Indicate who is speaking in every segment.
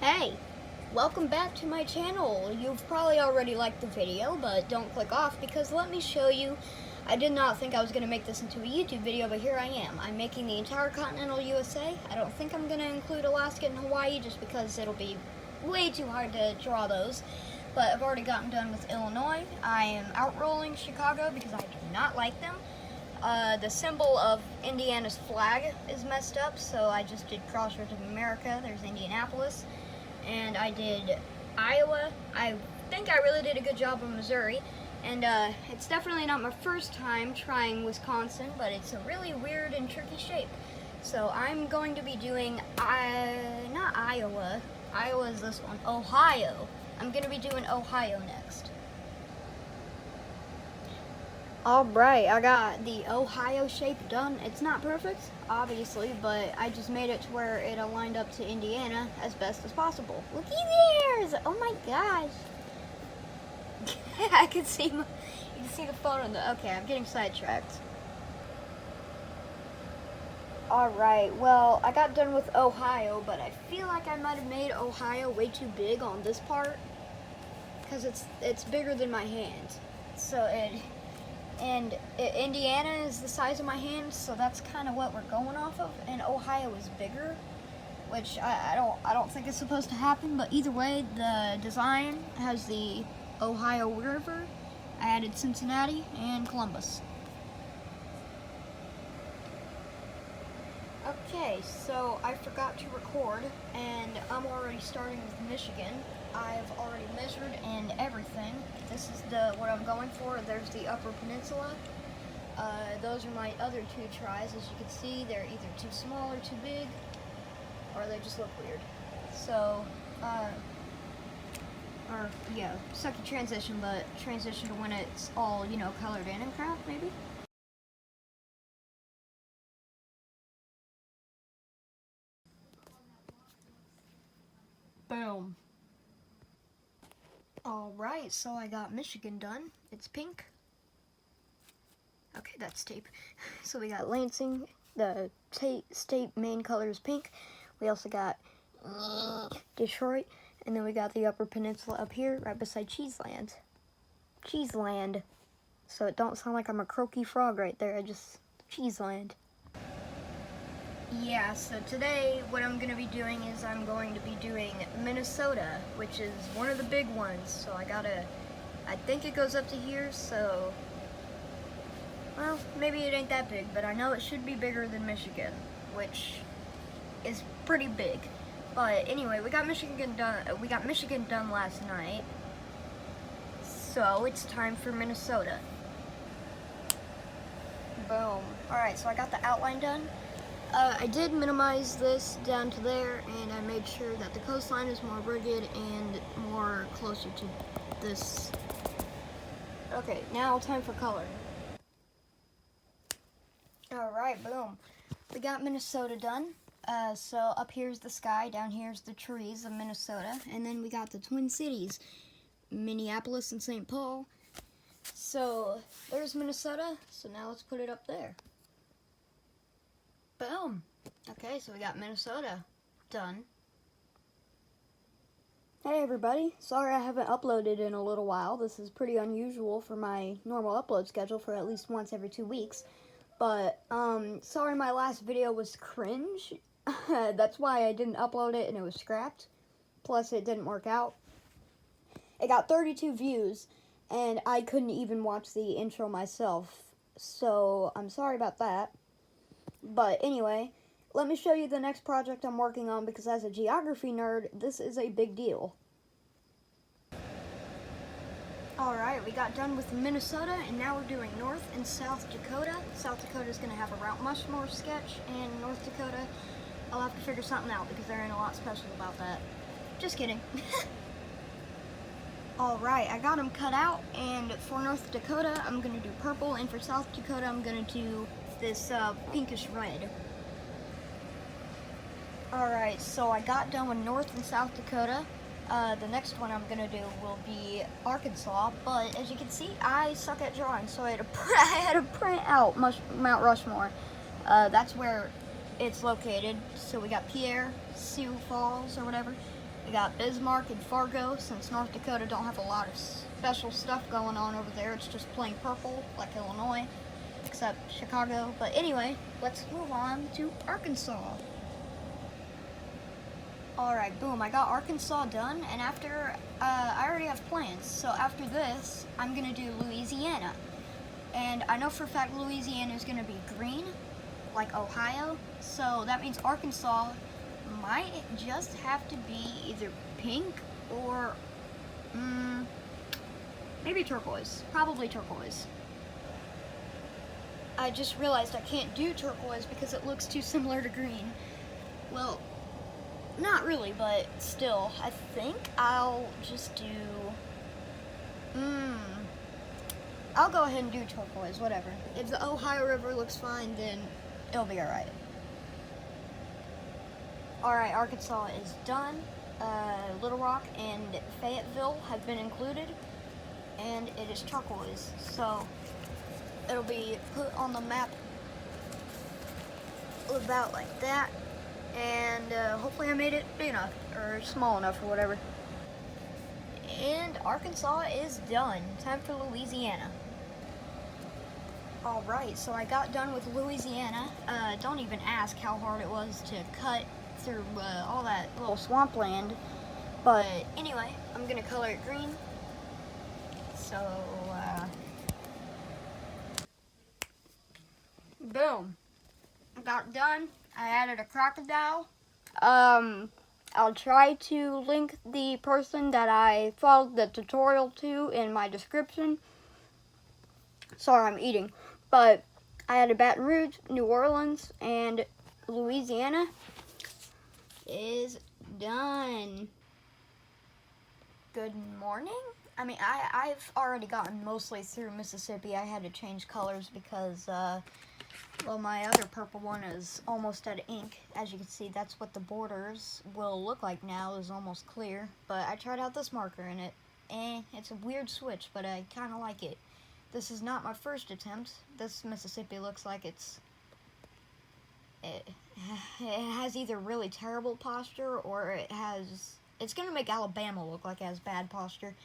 Speaker 1: Hey, welcome back to my channel. You've probably already liked the video, but don't click off because let me show you. I did not think I was going to make this into a YouTube video, but here I am. I'm making the entire continental USA. I don't think I'm going to include Alaska and Hawaii just because it'll be way too hard to draw those. But I've already gotten done with Illinois. I am outrolling Chicago because I do not like them. The symbol of Indiana's flag is messed up, so I just did Crossroads of America. There's Indianapolis. And I did Iowa. I think I really did a good job of Missouri. And it's definitely not my first time trying Wisconsin, but it's a really weird and tricky shape. So I'm going to be doing, not Iowa. Iowa is this one. Ohio. I'm going to be doing Ohio next. Alright, I got the Ohio shape done. It's not perfect, obviously, but I just made it to where it aligned up to Indiana as best as possible. Looky there! Oh my gosh! I can see you can see the photo. Okay, I'm getting sidetracked. Alright, well, I got done with Ohio, but I feel like I might have made Ohio way too big on this part, because it's bigger than my hand. Indiana is the size of my hand, so that's kind of what we're going off of. And Ohio is bigger, which I don't think is supposed to happen. But either way, the design has the Ohio River. I added Cincinnati and Columbus. Okay, so I forgot to record, and I'm already starting with Michigan. I've already measured and everything. This is what I'm going for. There's the Upper Peninsula. Those are my other two tries. As you can see, they're either too small or too big, or they just look weird. So, sucky transition, but transition to when it's all, colored in and crap, maybe? Boom. Alright, so I got Michigan done. It's pink. Okay, that's tape. So we got Lansing, the state main color is pink. We also got Detroit, and then we got the Upper Peninsula up here, right beside Cheeseland. Cheeseland. So it don't sound like I'm a croaky frog right there, Cheeseland. Yeah, so today what I'm going to be doing is I'm going to be doing Minnesota, which is one of the big ones. So I think it goes up to here, so, well, maybe it ain't that big, but I know it should be bigger than Michigan, which is pretty big. But anyway, we got Michigan done last night, so it's time for Minnesota. Boom. Alright, so I got the outline done. I did minimize this down to there, and I made sure that the coastline is more rugged and more closer to this. Okay, now time for color. Alright, boom. We got Minnesota done. So up here's the sky, down here's the trees of Minnesota, and then we got the Twin Cities, Minneapolis and St. Paul. So there's Minnesota, so now let's put it up there. Boom. Okay, so we got Minnesota done. Hey everybody, sorry I haven't uploaded in a little while. This is pretty unusual for my normal upload schedule for at least once every 2 weeks. But, sorry my last video was cringe. That's why I didn't upload it and it was scrapped. Plus it didn't work out. It got 32 views and I couldn't even watch the intro myself. So, I'm sorry about that. But anyway, let me show you the next project I'm working on because as a geography nerd, this is a big deal. Alright, we got done with Minnesota, and now we're doing North and South Dakota. South Dakota is going to have a Mount Rushmore sketch, and North Dakota, I'll have to figure something out because there ain't a lot special about that. Just kidding. Alright, I got them cut out, and for North Dakota, I'm going to do purple, and for South Dakota, I'm going to do this pinkish red. Alright, so I got done with North and South Dakota. The next one I'm gonna do will be Arkansas, but as you can see, I suck at drawing, so I had to print out Mount Rushmore. That's where it's located. So we got Pierre, Sioux Falls, or whatever. We got Bismarck and Fargo, since North Dakota don't have a lot of special stuff going on over there. It's just plain purple, like Illinois, except Chicago. But anyway, let's move on to Arkansas. Alright, boom, I got Arkansas done, and after, I already have plans. So after this, I'm going to do Louisiana. And I know for a fact Louisiana is going to be green, like Ohio. So that means Arkansas might just have to be either pink or maybe turquoise. Probably turquoise. I just realized I can't do turquoise because it looks too similar to green. Well, not really, but still, I think I'll just do I'll go ahead and do turquoise, whatever. If the Ohio River looks fine, then it'll be alright. Alright, Arkansas is done. Little Rock and Fayetteville have been included, and it is turquoise, so it'll be put on the map about like that, and hopefully I made it big enough, or small enough, or whatever. And Arkansas is done. Time for Louisiana. Alright, so I got done with Louisiana. Don't even ask how hard it was to cut through all that little swampland. But anyway, I'm gonna color it green. So, boom. I got it done. I added a crocodile. I'll try to link the person that I followed the tutorial to in my description. Sorry, I'm eating. But I added Baton Rouge, New Orleans, and Louisiana is done. Good morning? I mean, I've already gotten mostly through Mississippi. I had to change colors because, well, my other purple one is almost out of ink. As you can see, that's what the borders will look like now, is almost clear. But I tried out this marker and it's a weird switch, but I kind of like it. This is not my first attempt. This Mississippi looks like it has either really terrible posture or it's going to make Alabama look like it has bad posture.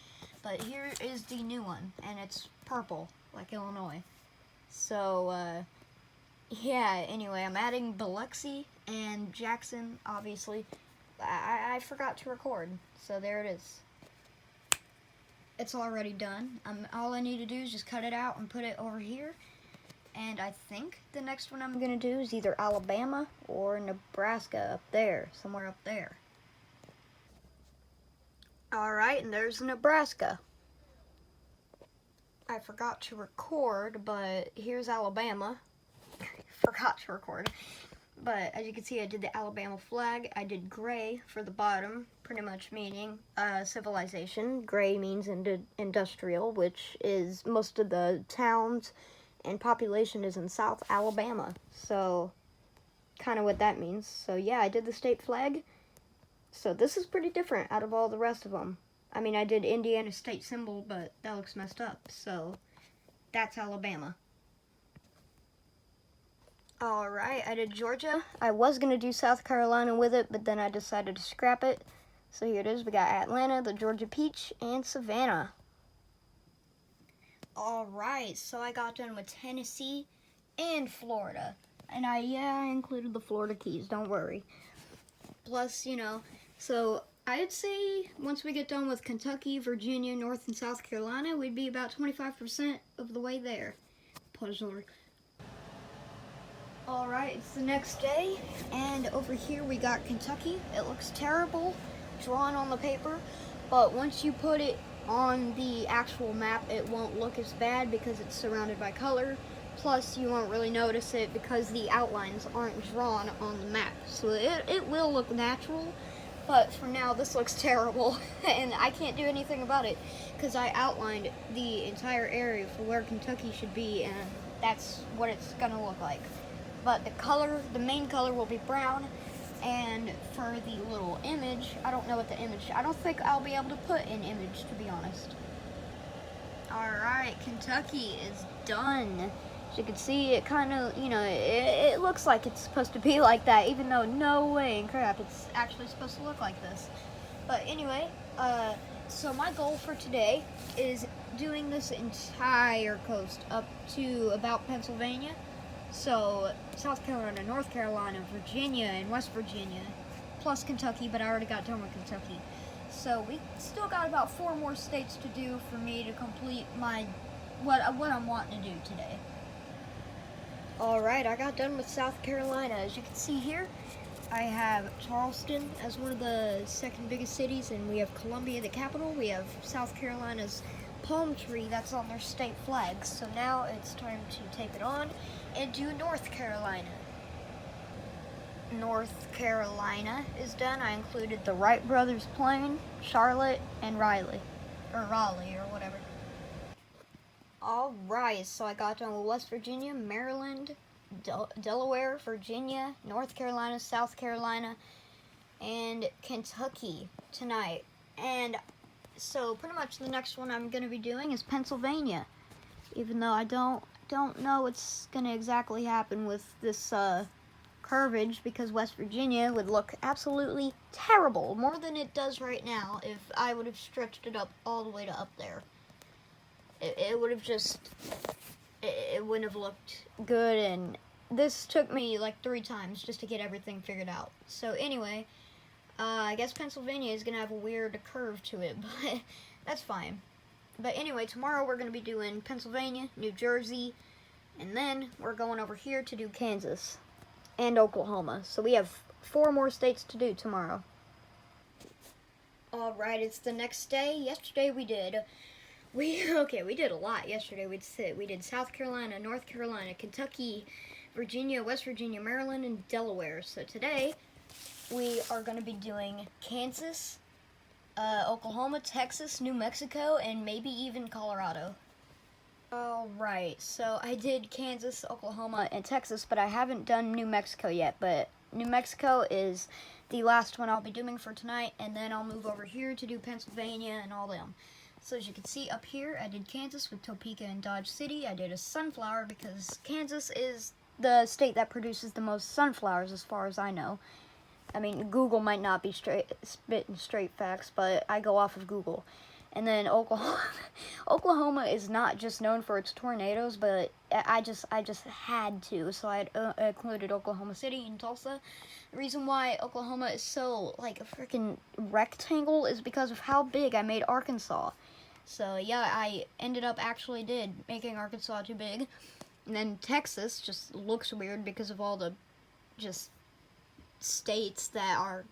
Speaker 1: But here is the new one, and it's purple, like Illinois. So, yeah, anyway, I'm adding Biloxi and Jackson, obviously. I forgot to record, so there it is. It's already done. All I need to do is just cut it out and put it over here. And I think the next one I'm going to do is either Alabama or Nebraska up there, somewhere up there. Alright, and there's Nebraska. I forgot to record, but here's Alabama. Forgot to record. But as you can see, I did the Alabama flag. I did gray for the bottom, pretty much meaning civilization. Gray means industrial, which is most of the towns and population is in South Alabama. So, kind of what that means. So yeah, I did the state flag. So this is pretty different out of all the rest of them. I mean, I did Indiana state symbol, but that looks messed up. So, that's Alabama. Alright, I did Georgia. I was going to do South Carolina with it, but then I decided to scrap it. So here it is. We got Atlanta, the Georgia Peach, and Savannah. Alright, so I got done with Tennessee and Florida. And I included the Florida Keys, don't worry. Plus, you know, so I'd say once we get done with Kentucky, Virginia, North and South Carolina, we'd be about 25% of the way there. Puzzler. Alright, it's the next day, and over here we got Kentucky. It looks terrible drawn on the paper, but once you put it on the actual map, it won't look as bad because it's surrounded by color. Plus, you won't really notice it because the outlines aren't drawn on the map. So it will look natural, but for now, this looks terrible, and I can't do anything about it because I outlined the entire area for where Kentucky should be, and that's what it's gonna look like. But the color, the main color will be brown, and for the little image, I don't know what the image, I don't think I'll be able to put an image, to be honest. Alright, Kentucky is done. As you can see, it kind of, you know, it looks like it's supposed to be like that, even though no way in crap it's actually supposed to look like this. But anyway, so my goal for today is doing this entire coast up to about Pennsylvania. So South Carolina, North Carolina, Virginia, and West Virginia, plus Kentucky, but I already got done with Kentucky. So we still got about 4 more states to do for me to complete my what I'm wanting to do today. Alright, I got done with South Carolina. As you can see here, I have Charleston as one of the second biggest cities, and we have Columbia, the capital. We have South Carolina's palm tree that's on their state flag. So now it's time to take it on and do North Carolina. North Carolina is done. I included the Wright brothers plane, Charlotte, and Raleigh, or whatever. Alright, so I got done with West Virginia, Maryland, Delaware, Virginia, North Carolina, South Carolina, and Kentucky tonight. And so pretty much the next one I'm going to be doing is Pennsylvania. Even though I don't know what's going to exactly happen with this curvage, because West Virginia would look absolutely terrible, more than it does right now, if I would have stretched it up all the way to up there. It would have just, it wouldn't have looked good, and this took me like 3 times just to get everything figured out. So anyway, I guess Pennsylvania is going to have a weird curve to it, but that's fine. But anyway, tomorrow we're going to be doing Pennsylvania, New Jersey, and then we're going over here to do Kansas and Oklahoma. So we have 4 more states to do tomorrow. Alright, it's the next day. Yesterday we did a lot yesterday. We did South Carolina, North Carolina, Kentucky, Virginia, West Virginia, Maryland, and Delaware. So today we are going to be doing Kansas, Oklahoma, Texas, New Mexico, and maybe even Colorado. Alright, so I did Kansas, Oklahoma, and Texas, but I haven't done New Mexico yet. But New Mexico is the last one I'll be doing for tonight, and then I'll move over here to do Pennsylvania and all them. So as you can see up here, I did Kansas with Topeka and Dodge City. I did a sunflower because Kansas is the state that produces the most sunflowers as far as I know. I mean, Google might not be spitting straight facts, but I go off of Google. And then Oklahoma is not just known for its tornadoes, but I just had to, so I included Oklahoma City and Tulsa. The reason why Oklahoma is so like a freaking rectangle is because of how big I made Arkansas. So yeah, I ended up making Arkansas too big. And then Texas just looks weird because of all the just states that are.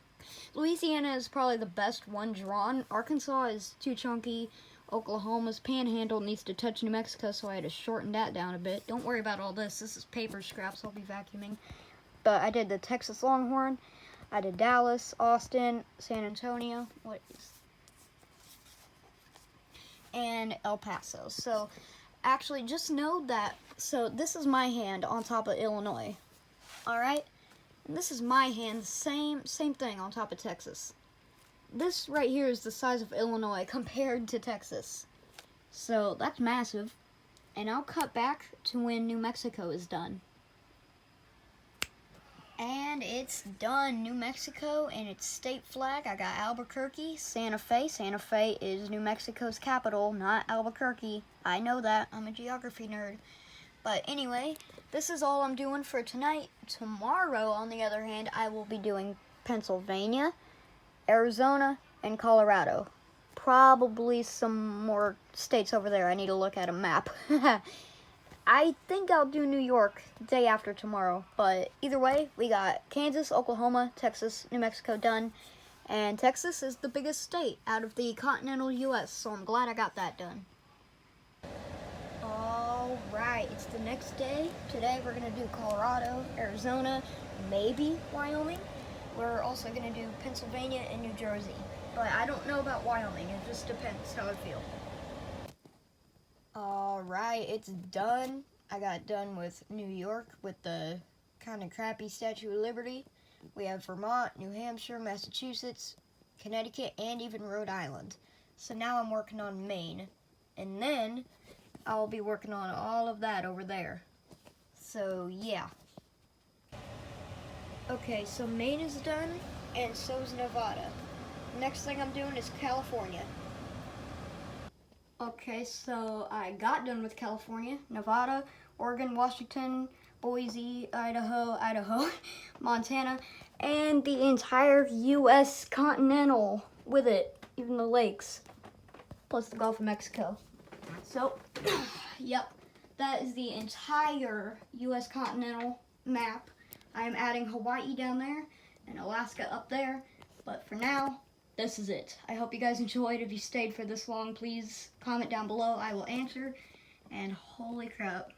Speaker 1: Louisiana is probably the best one drawn. Arkansas is too chunky. Oklahoma's panhandle needs to touch New Mexico, so I had to shorten that down a bit. Don't worry about all this. This is paper scraps I'll be vacuuming. But I did the Texas Longhorn. I did Dallas, Austin, San Antonio, and El Paso. So actually just know that, so this is my hand on top of Illinois. Alright? And this is my hand, same thing on top of Texas. This right here is the size of Illinois compared to Texas. So that's massive. And I'll cut back to when New Mexico is done. And it's done. New Mexico and its state flag. I got Albuquerque, Santa Fe. Santa Fe is New Mexico's capital, not Albuquerque. I know that. I'm a geography nerd. But anyway, this is all I'm doing for tonight. Tomorrow, on the other hand, I will be doing Pennsylvania, Arizona, and Colorado. Probably some more states over there. I need to look at a map. I think I'll do New York the day after tomorrow. But either way, we got Kansas, Oklahoma, Texas, New Mexico done. And Texas is the biggest state out of the continental U.S., so I'm glad I got that done. Alright, it's the next day. Today we're going to do Colorado, Arizona, maybe Wyoming. We're also going to do Pennsylvania and New Jersey. But I don't know about Wyoming. It just depends how I feel. Alright, it's done. I got done with New York with the kind of crappy Statue of Liberty. We have Vermont, New Hampshire, Massachusetts, Connecticut, and even Rhode Island. So now I'm working on Maine. And then I'll be working on all of that over there. So yeah. Okay, so Maine is done, and so is Nevada. next thing I'm doing is California. Okay, so I got done with California, Nevada, Oregon, Washington, Boise, Idaho, Montana, and the entire U.S. continental with it, even the lakes, plus the Gulf of Mexico. So, yep, that is the entire U.S. continental map. I am adding Hawaii down there and Alaska up there, but for now, this is it. I hope you guys enjoyed. If you stayed for this long, please comment down below. I will answer. And holy crap.